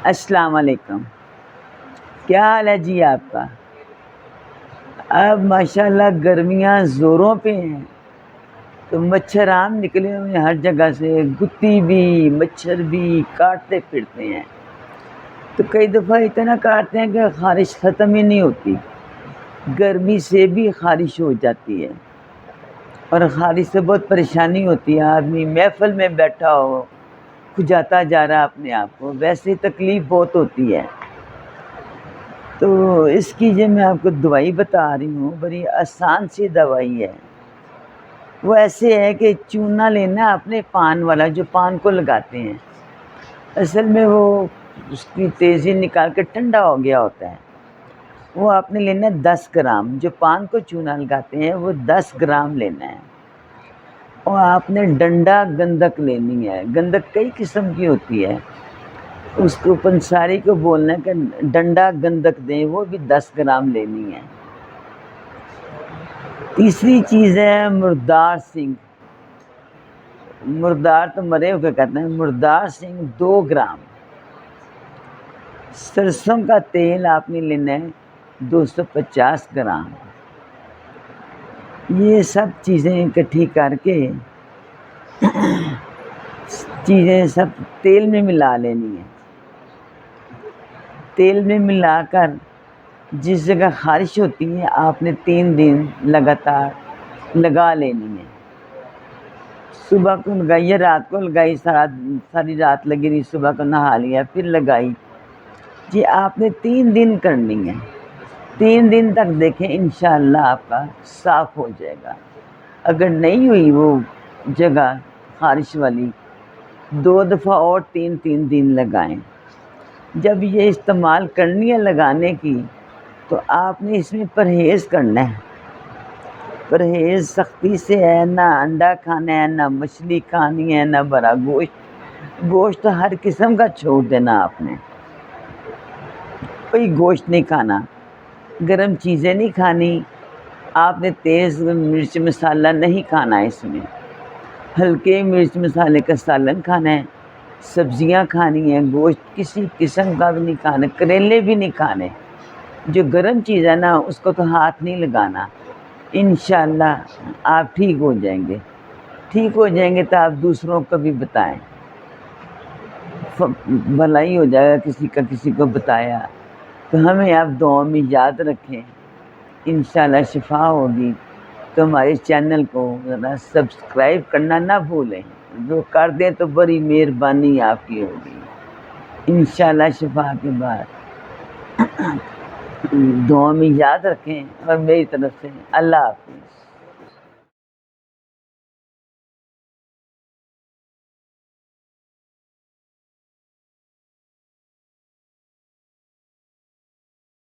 السلام علیکم، کیا حال ہے جی آپ کا؟ اب ماشاءاللہ گرمیاں زوروں پہ ہیں تو مچھر عام نکلے ہوئے ہیں ہر جگہ سے، گتی بھی مچھر بھی کاٹتے پھرتے ہیں۔ تو کئی دفعہ اتنا کاٹتے ہیں کہ خارش ختم ہی نہیں ہوتی، گرمی سے بھی خارش ہو جاتی ہے اور خارش سے بہت پریشانی ہوتی ہے۔ آدمی محفل میں بیٹھا ہو کھجاتا جا رہا اپنے آپ کو، ویسے ہی تکلیف بہت ہوتی ہے۔ تو اس کی جو میں آپ کو دوائی بتا رہی ہوں، بڑی آسان سی دوائی ہے۔ وہ ایسے ہے کہ چونا لینا اپنے پان والا جو پان کو لگاتے ہیں، اصل میں وہ اس کی تیزی نکال کے ٹھنڈا ہو گیا ہوتا ہے۔ وہ آپ نے لینا ہے 10 گرام، جو پان کو چونا لگاتے ہیں وہ 10 گرام لینا ہے۔ اور آپ نے ڈنڈا گندک لینی ہے۔ گندک کئی قسم کی ہوتی ہے، اس کو پنساری کو بولنا ہے کہ ڈنڈا گندک دیں، وہ بھی 10 گرام لینی ہے۔ تیسری چیز ہے مردار سنگھ۔ مردار تو مرے ہو کے کہتے ہیں، مردار سنگھ 2 گرام۔ سرسوں کا تیل آپ نے لینا ہے 250 گرام۔ یہ سب چیزیں اکٹھی کر کے چیزیں سب تیل میں ملا لینی ہے۔ تیل میں ملا کر جس جگہ خارش ہوتی ہے آپ نے 3 دن لگاتار لگا لینی ہے۔ صبح کو لگائیے، رات کو لگائی، ساری رات لگی رہی، صبح کو نہا لیا پھر لگائی۔ جی آپ نے 3 دن کرنی ہے۔ 3 دن تک دیکھیں انشاءاللہ آپ کا صاف ہو جائے گا۔ اگر نہیں ہوئی وہ جگہ خارش والی، 2 دفعہ اور 3 دن لگائیں۔ جب یہ استعمال کرنی ہے لگانے کی تو آپ نے اس میں پرہیز کرنا ہے۔ پرہیز سختی سے ہے، نہ انڈا کھانا ہے، نہ مچھلی کھانی ہے، نہ بڑا گوشت۔ گوشت ہر قسم کا چھوڑ دینا آپ نے، کوئی گوشت نہیں کھانا، گرم چیزیں نہیں کھانی، آپ نے تیز مرچ مسالہ نہیں کھانا، اس میں ہلکے مرچ مسالے کا سالن کھانا ہے، سبزیاں کھانی ہیں، گوشت کسی قسم کا بھی نہیں کھانا، کریلے بھی نہیں کھانے۔ جو گرم چیز ہے نا اس کو تو ہاتھ نہیں لگانا۔ انشاءاللہ آپ ٹھیک ہو جائیں گے۔ ٹھیک ہو جائیں گے تو آپ دوسروں کو بھی بتائیں، بھلائی ہو جائے گا کسی کا، کسی کو بتایا تو ہمیں آپ دعاؤں میں یاد رکھیں، انشاءاللہ شفا ہوگی۔ تو ہمارے چینل کو ذرا سبسکرائب کرنا نہ بھولیں، جو کر دیں تو بڑی مہربانی آپ کی ہوگی۔ انشاءاللہ شفا کے بعد دعاؤں میں یاد رکھیں، اور میری طرف سے اللہ حافظ۔